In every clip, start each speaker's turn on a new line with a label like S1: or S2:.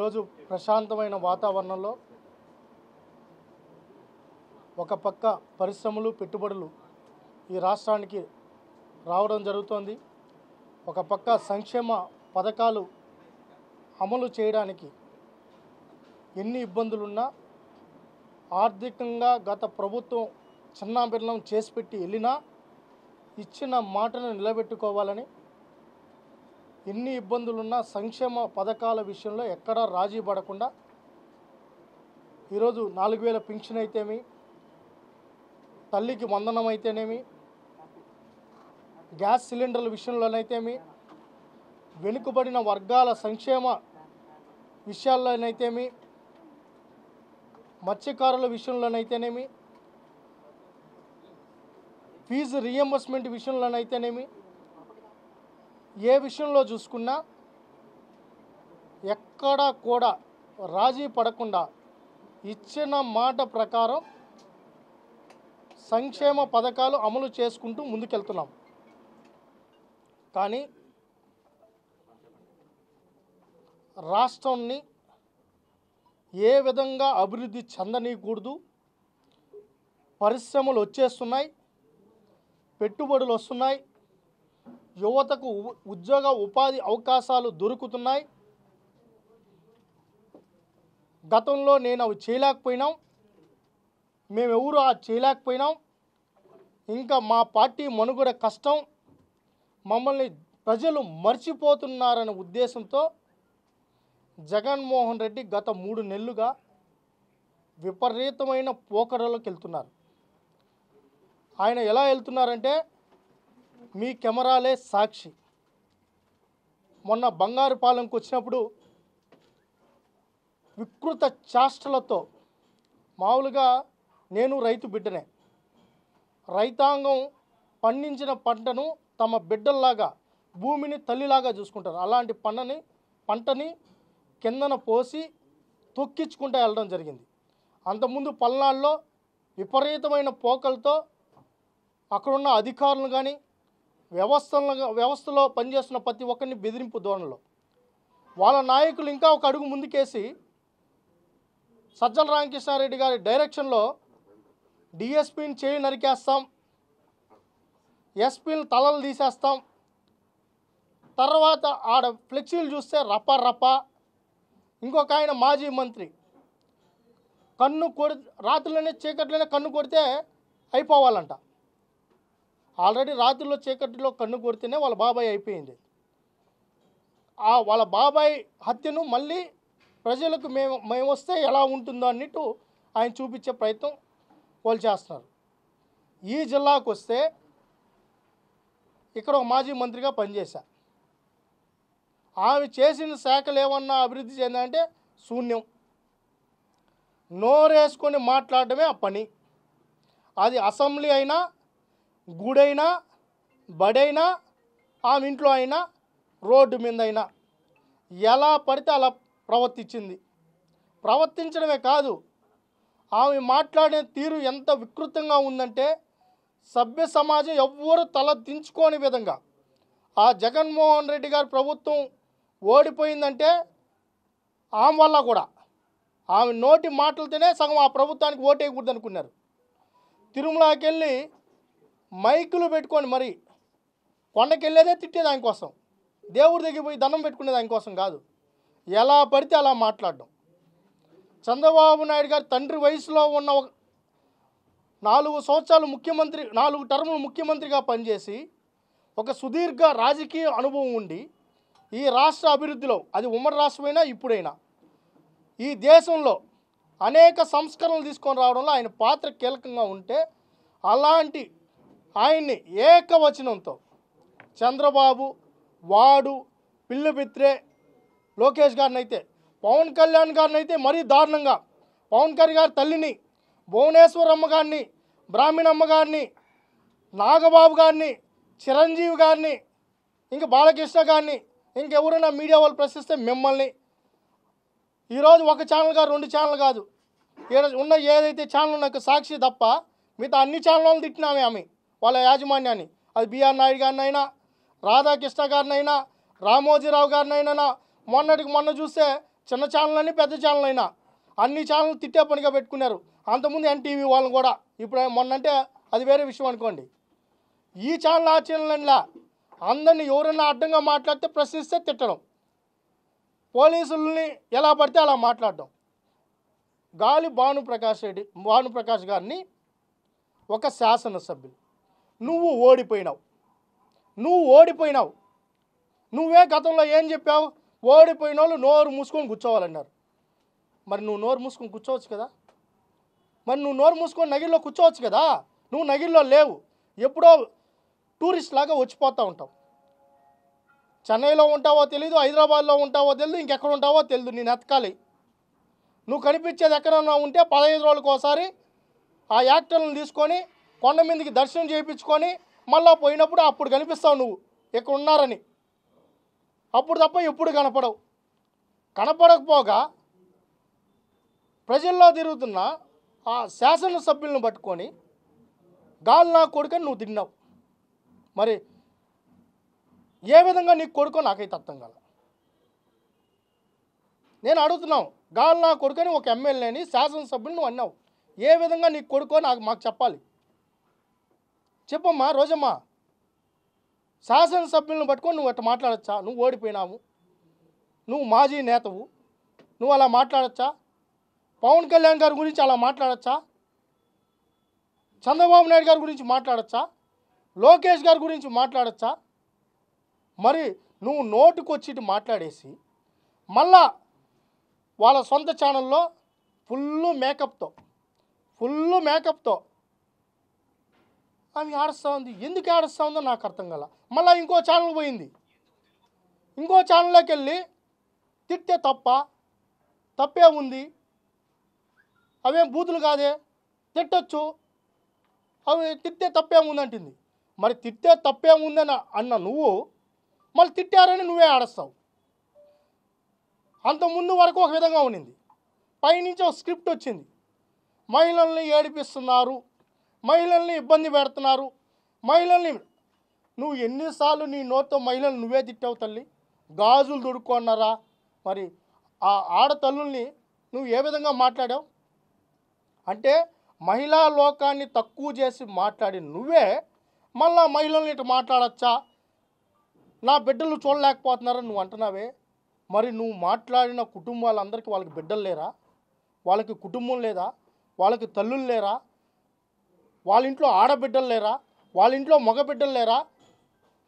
S1: ఈరోజు ప్రశాంతమైన వాతావరణంలో ఒక పక్క పరిశ్రమలు పెట్టుబడులు ఈ రాష్ట్రానికి రావడం జరుగుతోంది. ఒక పక్క సంక్షేమ పథకాలు అమలు చేయడానికి ఎన్ని ఇబ్బందులున్నా ఆర్థికంగా గత ప్రభుత్వం చిన్నాభిన్నం చేసి పెట్టి వెళ్ళినా ఇచ్చిన మాటను నిలబెట్టుకోవాలని ఎన్ని ఇబ్బందులున్నా సంక్షేమ పథకాల విషయంలో ఎక్కడా రాజీ పడకుండా ఈరోజు 4000 పింఛన్ అయితేమి, తల్లికి వందనం అయితేనేమి, గ్యాస్ సిలిండర్ల విషయంలోనైతేమి, వెనుకబడిన వర్గాల సంక్షేమ విషయాల్లోనైతేమి, మత్స్యకారుల విషయంలోనైతేనేమి, ఫీజు రీఎంబర్స్మెంట్ విషయంలోనైతేనేమి, ఏ విషయంలో చూసుకున్నా ఎక్కడా కూడా రాజీ పడకుండా ఇచ్చిన మాట ప్రకారం సంక్షేమ పథకాలు అమలు చేసుకుంటూ ముందుకెళ్తున్నాం. కానీ రాష్ట్రాన్ని ఏ విధంగా అభివృద్ధి చెందనీయకూడదు, పరిశ్రమలు వచ్చేస్తున్నాయి, పెట్టుబడులు వస్తున్నాయి, యువతకు ఉద్యోగ ఉపాధి అవకాశాలు దొరుకుతున్నాయి. గతంలో నేను అవి చేయలేకపోయినాం, మేమెవరు చేయలేకపోయినాం, ఇంకా మా పార్టీ మనుగడ కష్టం, మమ్మల్ని ప్రజలు మర్చిపోతున్నారనే ఉద్దేశంతో జగన్మోహన్ రెడ్డి గత 3 నెలలుగా విపరీతమైన పోకడలోకి వెళ్తున్నారు. ఆయన ఎలా వెళ్తున్నారంటే మీ కెమెరాలే సాక్షి. మొన్న బంగారుపాలెంకి వచ్చినప్పుడు వికృత చేష్టలతో, మామూలుగా నేను రైతు బిడ్డనే, రైతాంగం పండించిన పంటను తమ బిడ్డల్లాగా, భూమిని తల్లిలాగా చూసుకుంటారు. అలాంటి పంటని కిందన పోసి తొక్కించుకుంటూ వెళ్ళడం జరిగింది. అంతకుముందు పల్నాడులో విపరీతమైన పోకలతో అక్కడున్న అధికారులు కానీ వ్యవస్థలో పనిచేస్తున్న ప్రతి ఒక్కరిని బెదిరింపు ధోరణిలో వాళ్ళ నాయకులు ఇంకా ఒక అడుగు ముందుకేసి సజ్జల రామకృష్ణారెడ్డి గారి డైరెక్షన్లో డిఎస్పీని చేయి నరికేస్తాం, ఎస్పీని తలలు తీసేస్తాం, తర్వాత ఆడ ఫ్లెక్సీలు చూస్తే రప్ప, ఇంకొక ఆయన మాజీ మంత్రి రాత్రిలోనే చీకట్లోనే కన్ను కొడితే అయిపోవాలంట. ఆల్రెడీ రాత్రిలో చీకటిలో కన్ను కొడితేనే వాళ్ళ బాబాయ్ అయిపోయింది. వాళ్ళ బాబాయ్ హత్యను మళ్ళీ ప్రజలకు మేము వస్తే ఎలా ఉంటుందో అన్నట్టు ఆయన చూపించే ప్రయత్నం వాళ్ళు చేస్తున్నారు. ఈ జిల్లాకు వస్తే ఇక్కడ ఒక మాజీ మంత్రిగా పనిచేశా. ఆమె చేసిన శాఖలు ఏమన్నా అభివృద్ధి చెందాయంటే శూన్యం. నోరేసుకొని మాట్లాడడమే ఆ పని. అది అసెంబ్లీ అయినా, గుడైనా, బడైనా, ఆమె ఇంట్లో అయినా, రోడ్డు మీద అయినా ఎలా పడితే అలా ప్రవర్తించడమే కాదు, ఆమె మాట్లాడే తీరు ఎంత వికృతంగా ఉందంటే సభ్య సమాజం ఎవ్వరూ తల దించుకోని విధంగా. ఆ జగన్మోహన్ రెడ్డి గారి ప్రభుత్వం ఓడిపోయిందంటే ఆమె వల్ల కూడా, ఆమె నోటి మాటలతోనే సగం ఆ ప్రభుత్వానికి ఓటేయకూడదు అనుకున్నారు. తిరుమలకి వెళ్ళి మైకులు పెట్టుకొని మరి కొండకి వెళ్ళేదే తిట్టే దానికోసం, దేవుడి దగ్గర పోయి దండం పెట్టుకునే దానికోసం కాదు, ఎలా పడితే అలా మాట్లాడడం. చంద్రబాబు నాయుడు గారి తండ్రి వయసులో ఉన్న 4 సంవత్సరాలు ముఖ్యమంత్రి, 4 టర్ములు ముఖ్యమంత్రిగా పనిచేసి ఒక సుదీర్ఘ రాజకీయ అనుభవం ఉండి ఈ రాష్ట్ర అభివృద్ధిలో, అది ఉమ్మడి రాష్ట్రమైనా ఇప్పుడైనా, ఈ దేశంలో అనేక సంస్కరణలు తీసుకొని రావడంలో ఆయన పాత్ర కీలకంగా ఉంటే, అలాంటి ఆయన్ని ఏకవచనంతో చంద్రబాబు, వాడు, పిల్లిబిత్రే, లోకేష్ గారిని అయితే, పవన్ కళ్యాణ్ గారిని అయితే మరీ దారుణంగా, పవన్ కళ్యాణ్ గారి తల్లిని, భువనేశ్వరమ్మ గారిని, బ్రాహ్మణమ్మ గారిని, నాగబాబు గారిని, చిరంజీవి గారిని, ఇంకా బాలకృష్ణ గారిని, ఇంకెవరైనా మీడియా వాళ్ళు ప్రశ్నిస్తే మిమ్మల్ని, ఈరోజు ఒక ఛానల్ కాదు, 2 ఛానల్ కాదు, ఉన్న ఏదైతే ఛానల్ నాకు సాక్షి తప్ప మిగతా అన్ని ఛానళ్ళు తిట్టినామే ఆమె వాళ్ళ యాజమాన్యాన్ని. అది బిఆర్ నాయుడు గారినైనా, రాధాకృష్ణ గారినైనా, రామోజీరావు గారినైనా, మొన్న చూస్తే చిన్న ఛానల్ అని పెద్ద ఛానల్ అయినా అన్ని ఛానల్ తిట్టే పనిగా పెట్టుకున్నారు. అంతకుముందు ఎన్టీవీ వాళ్ళని కూడా, ఇప్పుడు మొన్నంటే అది వేరే విషయం అనుకోండి. ఈ ఛానల్ ఆ ఛానల్లా అందరినీ ఎవరైనా అడ్డంగా మాట్లాడితే ప్రశ్నిస్తే తిట్టడం, పోలీసుల్ని ఎలా పడితే అలా మాట్లాడడం. గాలి భానుప్రకాష్ గారిని ఒక శాసనసభ్యులు నువ్వు ఓడిపోయినావు. నువ్వే గతంలో ఏం చెప్పావు? ఓడిపోయిన వాళ్ళు నోరు మూసుకొని కూర్చోవాలన్నారు. మరి నువ్వు నోరు మూసుకొని కూర్చోవచ్చు కదా, మరి నువ్వు నోరు మూసుకొని నగిరిలో కూర్చోవచ్చు కదా. నువ్వు నగిరిలో లేవు, ఎప్పుడో టూరిస్ట్ లాగా వచ్చిపోతూ ఉంటావు. చెన్నైలో ఉంటావో తెలీదు, హైదరాబాద్లో ఉంటావో తెలియదు, ఇంకెక్కడ ఉంటావో తెలియదు. నేను ఎతకాలి. నువ్వు కనిపించేది ఎక్కడన్నా ఉంటే 15 రోజులకు ఒకసారి ఆ యాక్టర్లను తీసుకొని కొండ మీదకి దర్శనం చేయించుకొని మళ్ళీ పోయినప్పుడు అప్పుడు కనిపిస్తావు నువ్వు ఇక్కడ ఉన్నారని. అప్పుడు తప్ప ఎప్పుడు కనపడకపోగా ప్రజల్లో తిరుగుతున్న ఆ శాసనసభ్యులను పట్టుకొని గాలి నా కొడుకని నువ్వు తిన్నావు. మరి ఏ విధంగా నీకు కొడుకో నాకైతే అర్థం కాదు. నేను అడుగుతున్నావు, గాలి నా కొడుకని ఒక ఎమ్మెల్యేని శాసనసభ్యులు నువ్వు అన్నావు. ఏ విధంగా నీకు కొడుకో మాకు చెప్పాలి. చెప్పమ్మా రోజమ్మా. శాసనసభ్యులను పట్టుకొని నువ్వు అట్లా మాట్లాడచ్చా? నువ్వు ఓడిపోయినావు, నువ్వు మాజీ నేతవు, నువ్వు అలా మాట్లాడచ్చా? పవన్ కళ్యాణ్ గారి గురించి అలా మాట్లాడచ్చా? చంద్రబాబు నాయుడు గారి గురించి మాట్లాడచ్చా? లోకేష్ గారి గురించి మాట్లాడచ్చా? మరి నువ్వు నోటుకొచ్చి మాట్లాడేసి మళ్ళా వాళ్ళ సొంత ఛానల్లో ఫుల్ మేకప్తో ఆమె ఆడుస్తూ ఉంది. ఎందుకు ఆడుస్తూ ఉందో నాకు అర్థం కాల. మళ్ళీ ఇంకో ఛానల్ పోయింది. ఇంకో ఛానల్లోకి వెళ్ళి తిట్టే తప్పే ఉంది, అవేం బూతులు కాదే, తిట్టచ్చు, అవి తిట్టే తప్పేముందంటుంది. మరి తిట్టే తప్పేముందని అన్న నువ్వు మళ్ళీ తిట్టారని నువ్వే ఆడస్తావు. అంతకుముందు వరకు ఒక విధంగా ఉండింది, పైనుంచి ఒక స్క్రిప్ట్ వచ్చింది. మహిళల్ని ఏడిపిస్తున్నారు, మహిళల్ని ఇబ్బంది పెడుతున్నారు, మహిళల్ని. నువ్వు ఎన్నిసార్లు నీ నోటితో మహిళలు నువ్వే తిట్టావు తల్లి? గాజులు దొడుక్కున్నారా? మరి ఆ ఆడతల్లుల్ని నువ్వు ఏ విధంగా మాట్లాడావు? అంటే మహిళా లోకాన్ని తక్కువ చేసి మాట్లాడి నువ్వే మళ్ళా మహిళల్ని ఇటు మాట్లాడచ్చా, నా బిడ్డలు చూడలేకపోతున్నారని నువ్వు అంటున్నావే. మరి నువ్వు మాట్లాడిన కుటుంబాలందరికీ వాళ్ళకి బిడ్డలు లేరా? వాళ్ళకి కుటుంబం లేదా? వాళ్ళకి తల్లులు లేరా? వాళ్ళ ఇంట్లో ఆడబిడ్డలు లేరా? వాళ్ళ ఇంట్లో మగబిడ్డలు లేరా?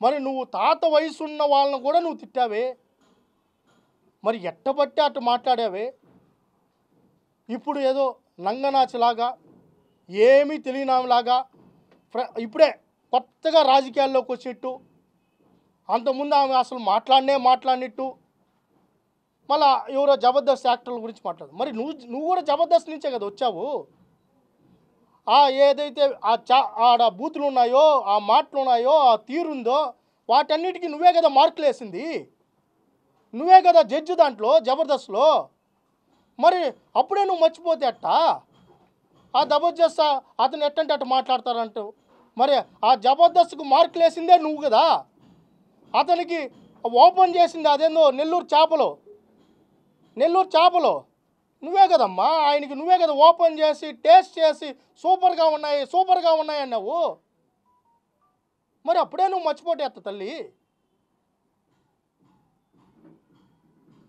S1: మరి నువ్వు తాత వయసున్న వాళ్ళని కూడా నువ్వు తిట్టావే. మరి ఎట్టబట్టి అటు మాట్లాడావే. ఇప్పుడు ఏదో నంగనాచిలాగా, ఏమీ తెలియనాలాగా, ఇప్పుడే కొత్తగా రాజకీయాల్లోకి వచ్చినట్టు, అంతకుముందు ఆమె అసలు మాట్లాడినట్టు, మళ్ళా ఎవరో జబర్దస్త్ యాక్టర్ల గురించి మాట్లాడు. మరి నువ్వు కూడా జబర్దస్త్ నుంచే కదా వచ్చావు. ఏదైతే ఆడ బూతులు ఉన్నాయో, ఆ మాటలు ఉన్నాయో, ఆ తీరుందో, వాటన్నిటికీ నువ్వే కదా మార్కులు వేసింది. నువ్వే కదా జడ్జి దాంట్లో జబర్దస్త్లో. మరి అప్పుడే నువ్వు మర్చిపోతే అట్టా? ఆ జబర్దస్త్ అతను ఎట్టంటే అట్ట మాట్లాడతారంటూ. మరి ఆ జబర్దస్త్కు మార్కులు వేసిందే నువ్వు కదా. అతనికి ఓపెన్ చేసింది అదేందో నెల్లూరు చేపలు నువ్వే కదమ్మా. ఆయనకి నువ్వే కదా ఓపెన్ చేసి టేస్ట్ చేసి సూపర్గా ఉన్నాయి అన్నావు. మరి అప్పుడే నువ్వు మర్చిపోతే తల్లి.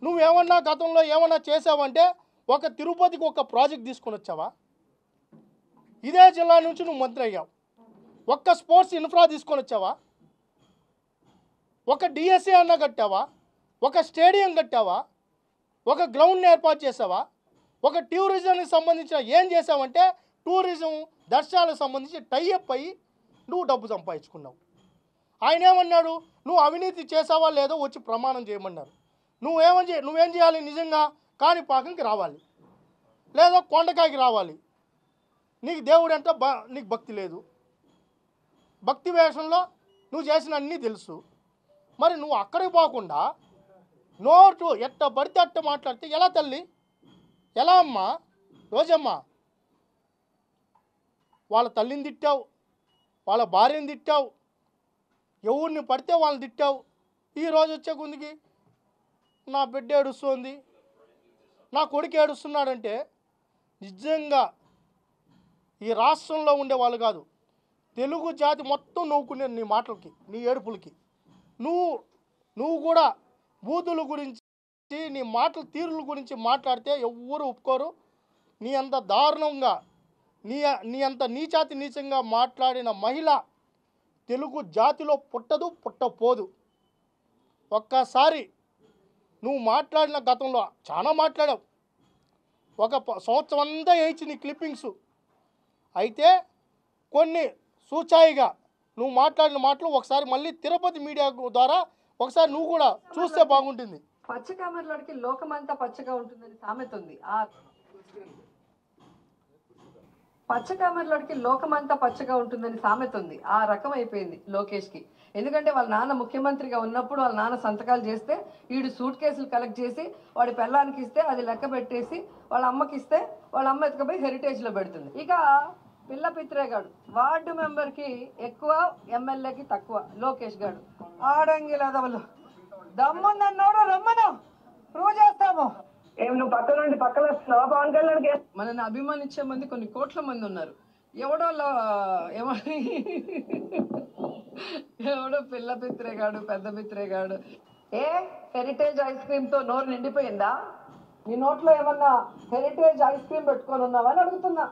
S1: నువ్వేమన్నా గతంలో ఏమన్నా చేసావంటే ఒక తిరుపతికి ఒక ప్రాజెక్ట్ తీసుకొని వచ్చావా? ఇదే జిల్లా నుంచి నువ్వు మంత్రి అయ్యావు. ఒక్క స్పోర్ట్స్ ఇన్ఫ్రా తీసుకొని వచ్చావా? ఒక డిఎస్ఏ అన్న కట్టావా? ఒక స్టేడియం కట్టావా? ఒక గ్రౌండ్ని ఏర్పాటు చేసావా? ఒక టూరిజంకి సంబంధించిన ఏం చేసావంటే టూరిజం దర్శనాలకు సంబంధించి టైఅప్ అయ్యి నువ్వు డబ్బు సంపాదించుకున్నావు. ఆయన ఏమన్నాడు? నువ్వు అవినీతి చేసావా లేదో వచ్చి ప్రమాణం చేయమన్నారు. నువ్వేం చేయాలి? నిజంగా కాణిపాకంకి రావాలి, లేదా కొండకాయకి రావాలి. నీకు దేవుడు అంటే నీకు భక్తి లేదు, భక్తి వేషంలో నువ్వు చేసిన అన్నీ తెలుసు. మరి నువ్వు అక్కడికి పోకుండా నోటు ఎట్ట పడితే అట్ట మాట్లాడితే ఎలా తల్లి? ఎలా అమ్మా? రోజమ్మా, వాళ్ళ తల్లిని తిట్టావు, వాళ్ళ భార్యని తిట్టావు, ఎవరిని పడితే వాళ్ళని తిట్టావు. ఈరోజు వచ్చే కొందికి నా బిడ్డ ఏడుస్తుంది, నా కొడుకు ఏడుస్తున్నాడంటే నిజంగా ఈ రాష్ట్రంలో ఉండేవాళ్ళు కాదు, తెలుగు జాతి మొత్తం నవ్వుకునే నీ మాటలకి, నీ ఏడుపులకి. నువ్వు కూడా బూతుల గురించి, నీ మాటల తీరుల గురించి మాట్లాడితే ఎవ్వరు ఒప్పుకోరు. నీ అంత దారుణంగా, నీ అంత నీచాతి నీచంగా మాట్లాడిన మహిళ తెలుగు జాతిలో పుట్టదు, పుట్టపోదు. ఒక్కసారి నువ్వు మాట్లాడిన గతంలో చాలా మాట్లాడావు, ఒక సంవత్సరం అంతా వేయించి నీ క్లిప్పింగ్స్. అయితే కొన్ని సూచాయిగా నువ్వు మాట్లాడిన మాటలు ఒకసారి మళ్ళీ తిరుపతి మీడియా ద్వారా ఒకసారి నువ్వు కూడా చూస్తే బాగుంటుంది.
S2: పచ్చకామర్లోడికి లోకమంతా పచ్చగా ఉంటుందని సామెత ఉంది. ఆ పచ్చకామర్లోడికి లోకమంతా పచ్చగా ఉంటుందని సామెత ఉంది. ఆ రకం అయిపోయింది లోకేష్కి. ఎందుకంటే వాళ్ళ నాన్న ముఖ్యమంత్రిగా ఉన్నప్పుడు వాళ్ళ నాన్న సంతకాలు చేస్తే వీడు సూట్ కేసులు కలెక్ట్ చేసి వాడి పెళ్ళానికి ఇస్తే అది లెక్క పెట్టేసి వాళ్ళ అమ్మకి ఇస్తే వాళ్ళ అమ్మ ఎత్తుకపోయి హెరిటేజ్లో పెడుతుంది. ఇక పిల్ల పిత్రేగాడు వార్డు మెంబర్కి ఎక్కువ, ఎమ్మెల్యేకి తక్కువ. లోకేష్ గాడు ఆడంగిలదవలు దమ్ముందన్నోడు రమ్మను ప్రూవ్ చేస్తాము.
S3: ఏం నువ్వు పక్క నుండి పక్కన వస్తున్నావా పవన్ కళ్యాణ్కి?
S2: మనల్ని అభిమానించే మంది కొన్ని కోట్ల మంది ఉన్నారు. ఎవడో పిల్ల పిత్రేగాడు, పెద్ద పిత్రేగాడు. ఏ హెరిటేజ్ ఐస్ క్రీమ్ తో నోరు నిండిపోయిందా? నీ నోట్లో ఏమన్నా హెరిటేజ్ ఐస్ క్రీమ్ పెట్టుకొని ఉన్నావా అని అడుగుతున్నా.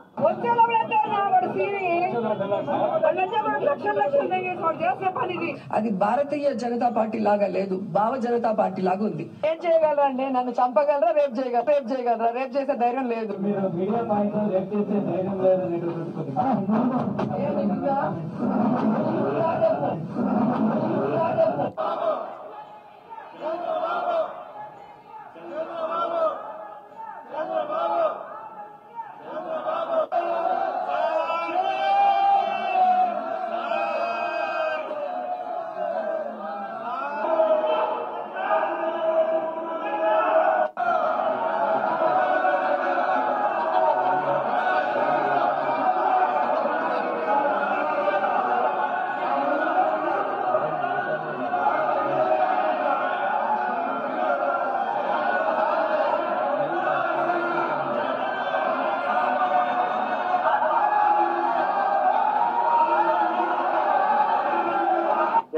S2: అది భారతీయ జనతా పార్టీ లాగా లేదు, భావ జనతా పార్టీ లాగా ఉంది. ఏం చేయగలరండి? నన్ను చంపగలరా? రేపు చేయగలరా? రేపు చేసే ధైర్యం లేదు.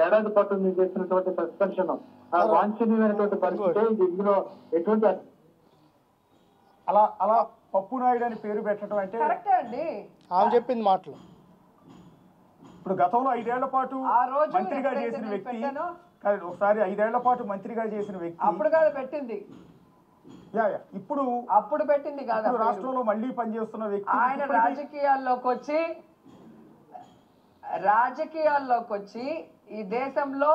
S4: ఏడాది పాటు మీరు చేసినటువంటి సస్పెన్షన్ వాంఛనీయమైనటువంటి పరిస్థితి. ఇందులో ఎటువంటి
S5: అలా పప్పు నాయుడు అని పేరు పెట్టడం అంటే
S2: కరెక్టే అండి.
S1: ఆమె చెప్పింది మాటలు.
S5: ఇప్పుడు గతంలో 5 ఏళ్ల పాటు మంత్రిగా చేసిన వ్యక్తి కాదు, ఒకసారి 5 ఏళ్ల పాటు మంత్రిగా చేసిన వ్యక్తి
S2: అప్పుడు కాదు పెట్టింది,
S5: అప్పుడు
S2: పెట్టింది కాదు,
S5: రాష్ట్రంలో మళ్ళీ పనిచేస్తున్న వ్యక్తి
S2: ఆయన రాజకీయాల్లోకి వచ్చి ఈ దేశంలో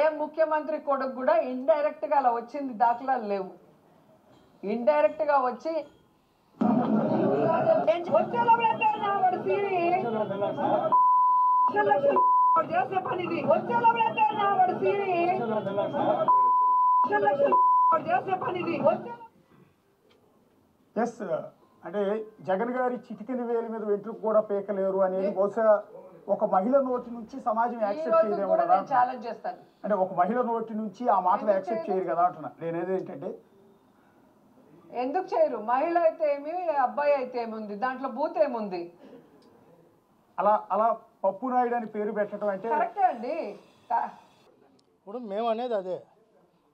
S2: ఏ ముఖ్యమంత్రి కొడుకు కూడా ఇండైరెక్ట్ గా అలా వచ్చింది దాఖలాలు లేవు. ఇండైరెక్ట్ గా వచ్చి చేసే పనిది
S5: ఎస్ అంటే జగన్ గారి చిటికెని వేలు మీద వెంట్రుకు కూడా పీకలేరు అనేది బహుశా ఒక మహిళ నోటి నుంచి సమాజం యాక్సెప్ట్ చేయలేము కదా. అంటే ఒక మహిళ నోటి నుంచి ఆ మాటలు యాక్సెప్ట్ చేయరు కదా అంటున్నా. నేనేది ఏంటంటే
S2: ఎందుకు చేయరు? మహిళ అయితే ఏమి, అబ్బాయి అయితే ఏముంది, దాంట్లో బూత్ ఏముంది?
S5: అలా పప్పు నాయుడు అని పేరు పెట్టడం అంటే
S2: కరెక్టే అండి.
S1: ఇప్పుడు మేము అనేది అదే,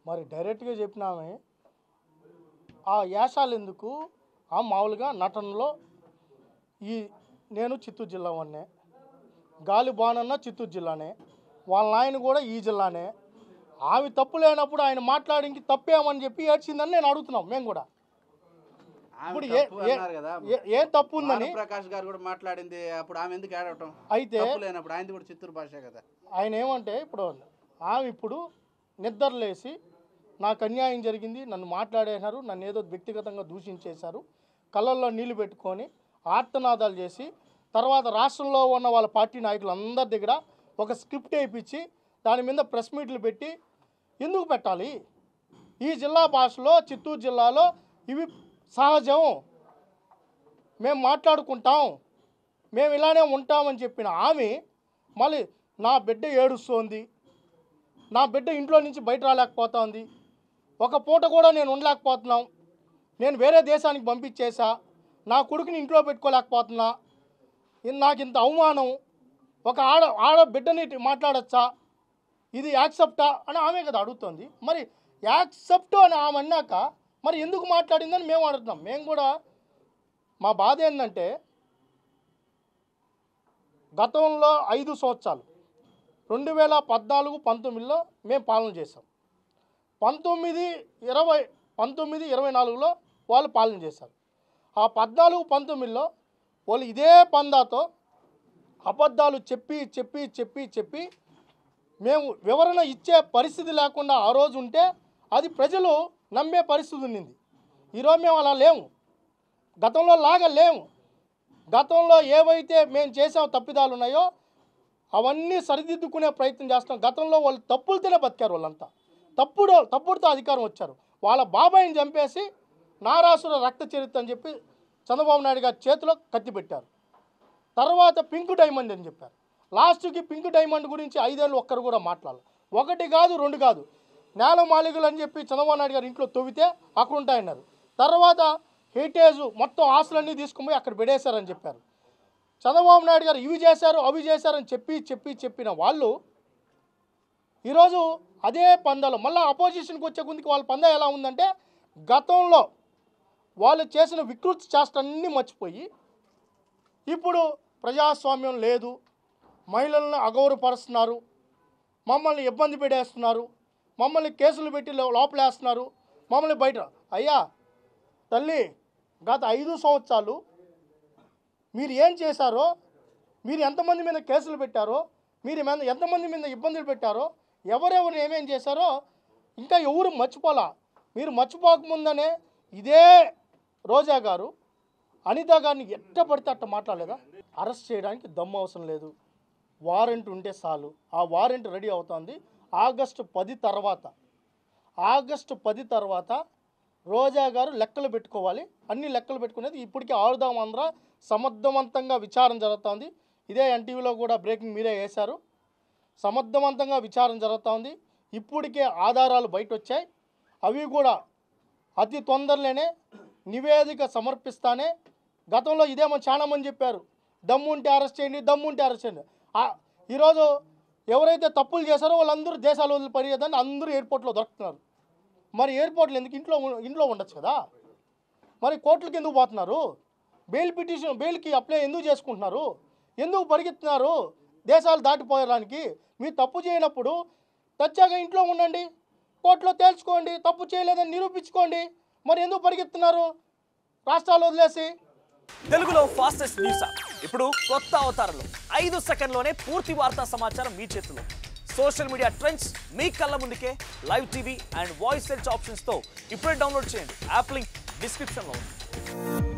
S1: మరి డైరెక్ట్గా చెప్పినామే ఆ యాసాలు ఎందుకు? ఆ మామూలుగా నటనలో నేను చిత్తూరు జిల్లా వాడినే, గాలి బాణన్న చిత్తూరు జిల్లానే, వాళ్ళ ఆయన కూడా ఈ జిల్లానే. ఆమె తప్పు లేనప్పుడు ఆయన మాట్లాడింకి తప్పేమని చెప్పి ఏడ్చిందని నేను అడుగుతున్నాం మేము కూడా. ఇప్పుడు ఏం తప్పు ఉందని
S6: ప్రకాష్ గారు కూడా మాట్లాడింది అప్పుడు ఆమె ఎందుకు ఏడవటం?
S1: అయితే
S6: లేనప్పుడు ఆయన కూడా చిత్తూరు భాష కదా.
S1: ఆయన ఏమంటే ఇప్పుడు ఆమె ఇప్పుడు నిద్రలేసి నాకు అన్యాయం జరిగింది, నన్ను మాట్లాడేశారు, నన్ను ఏదో వ్యక్తిగతంగా దూషించేశారు, కళ్ళల్లో నీళ్లు పెట్టుకొని ఆర్తనాదాలు చేసి తర్వాత రాష్ట్రంలో ఉన్న వాళ్ళ పార్టీ నాయకులందరి దగ్గర ఒక స్క్రిప్ట్ వేయించి దాని మీద ప్రెస్ మీట్లు పెట్టి ఎందుకు పెట్టాలి? ఈ జిల్లా భాషలో చిత్తూరు జిల్లాలో ఇవి సహజం, మేము మాట్లాడుకుంటాం, మేము ఇలానే ఉంటామని చెప్పిన ఆమె మళ్ళీ నా బిడ్డ ఏడుస్తోంది, నా బిడ్డ ఇంట్లో నుంచి బయట రాలేకపోతుంది, ఒక పూట కూడా నేను ఉండలేకపోతున్నాం, నేను వేరే దేశానికి పంపించేసా, నా కొడుకుని ఇంట్లో పెట్టుకోలేకపోతున్నా, నాకు ఇంత అవమానం, ఒక ఆడ బిడ్డని మాట్లాడచ్చా, ఇది యాక్సెప్టా అని ఆమె కదా అడుగుతుంది. మరి యాక్సెప్ట్ అని ఆమె అన్నాక మరి ఎందుకు మాట్లాడిందని మేము అడుగుతున్నాం. మేము కూడా మా బాధ ఏంటంటే గతంలో 5 సంవత్సరాలు 2014-19లో మేము పాలన చేసాం. 19-24లో వాళ్ళు పాలన చేశారు. ఆ 14-19లో వాళ్ళు ఇదే పందాతో అబద్ధాలు చెప్పి మేము వివరణ ఇచ్చే పరిస్థితి లేకుండా ఆ రోజు ఉంటే అది ప్రజలు నమ్మే పరిస్థితి ఉన్నింది. ఈరోజు మేము అలా లేము, గతంలో లాగా లేము. గతంలో ఏవైతే మేము చేసాం తప్పిదాలు ఉన్నాయో అవన్నీ సరిదిద్దుకునే ప్రయత్నం చేస్తాం. గతంలో వాళ్ళు తప్పులతోనే బతికారు, వాళ్ళంతా తప్పుడుతో అధికారం వచ్చారు. వాళ్ళ బాబాయిని చంపేసి నారాసుర రక్త చరిత్ర అని చెప్పి చంద్రబాబు నాయుడు గారి చేతిలో కత్తి పెట్టారు. తర్వాత పింక్ డైమండ్ అని చెప్పారు. లాస్ట్కి పింక్ డైమండ్ గురించి 5 ఏళ్ళు ఒక్కరు కూడా మాట్లాడాలి. 1 కాదు 2 కాదు, నేల మాలికలు అని చెప్పి చంద్రబాబు నాయుడు గారు ఇంట్లో తవ్వితే అక్కడ ఉంటాయన్నారు. తర్వాత హెరిటేజ్ మొత్తం ఆస్తులన్నీ తీసుకుపోయి అక్కడ పెడేశారని చెప్పారు. చంద్రబాబు నాయుడు గారు ఇవి చేశారు అవి చేశారని చెప్పిన వాళ్ళు ఈరోజు అదే పందాలు మళ్ళీ అపోజిషన్కి వచ్చే కొద్దికి వాళ్ళ పందా ఎలా ఉందంటే గతంలో వాళ్ళు చేసిన వికృతి చేష్టలన్నీ మర్చిపోయి ఇప్పుడు ప్రజాస్వామ్యం లేదు, మహిళలను అగౌరవపరుస్తున్నారు, మమ్మల్ని ఇబ్బంది పెట్టేస్తున్నారు, మమ్మల్ని కేసులు పెట్టి లోపలేస్తున్నారు, మమ్మల్ని బయట. అయ్యా తల్లి, గత 5 సంవత్సరాలు మీరు ఏం చేశారో, మీరు ఎంతమంది మీద కేసులు పెట్టారో, మీరు ఎంతమంది మీద ఇబ్బందులు పెట్టారో, ఎవరెవరు ఏమేం చేశారో ఇంకా ఎవరు మర్చిపోలా. మీరు మర్చిపోకముందనే ఇదే రోజా గారు అనిత గారిని ఎట్ట పడితే అట్ట మాట్లాడలేదా? అరెస్ట్ చేయడానికి దమ్ము అవసరం లేదు, వారెంట్ ఉంటే చాలు. ఆ వారెంట్ రెడీ అవుతుంది. ఆగస్టు 10 తర్వాత రోజా గారు లెక్కలు పెట్టుకోవాలి. అన్ని లెక్కలు పెట్టుకునేది ఇప్పటికే ఆడుదాం ఆంధ్ర సమర్థవంతంగా విచారణ జరుగుతుంది. ఇదే ఎన్టీవీలో కూడా బ్రేకింగ్ మీరే వేశారు. సమర్థవంతంగా విచారణ జరుగుతుంది. ఇప్పటికే ఆధారాలు బయట వచ్చాయి. అవి కూడా అతి తొందరలోనే నివేదిక సమర్పిస్తానే. గతంలో ఇదేమో చాలామంది చెప్పారు, దమ్ముంటే అరెస్ట్ చేయండి, దమ్ముంటే అరెస్ట్ చేయండి. ఈరోజు ఎవరైతే తప్పులు చేశారో వాళ్ళందరూ దేశాలు వదిలి పరిగెత్తండి, అందరూ ఎయిర్పోర్ట్లో దొరుకుతున్నారు. మరి ఎయిర్పోర్ట్లు ఎందుకు? ఇంట్లో ఉండొచ్చు కదా. మరి కోర్టులకు ఎందుకు పోతున్నారు? బెయిల్కి అప్లై ఎందుకు చేసుకుంటున్నారు? ఎందుకు పరిగెత్తున్నారు దేశాలు దాటిపోయడానికి? మీరు తప్పు చేయనప్పుడు తచ్చాక ఇంట్లో ఉండండి, కోర్టులో తేల్చుకోండి, తప్పు చేయలేదని నిరూపించుకోండి. మరి ఎందుకు పరిగెత్తున్నారు రాష్ట్రాలు వదిలేసి?
S7: తెలుగులో ఫాస్టెస్ట్ న్యూస్ యాప్ ఇప్పుడు కొత్త అవతారంలో 5 సెకండ్లోనే పూర్తి వార్తా సమాచారం మీ చేతిలో. సోషల్ మీడియా ట్రెండ్స్ మీ కళ్ళ ముందుకే live TV and voice search ఆప్షన్స్తో ఇప్పుడే డౌన్లోడ్ చేయండి. యాప్ లింక్ డిస్క్రిప్షన్లో ఉంది.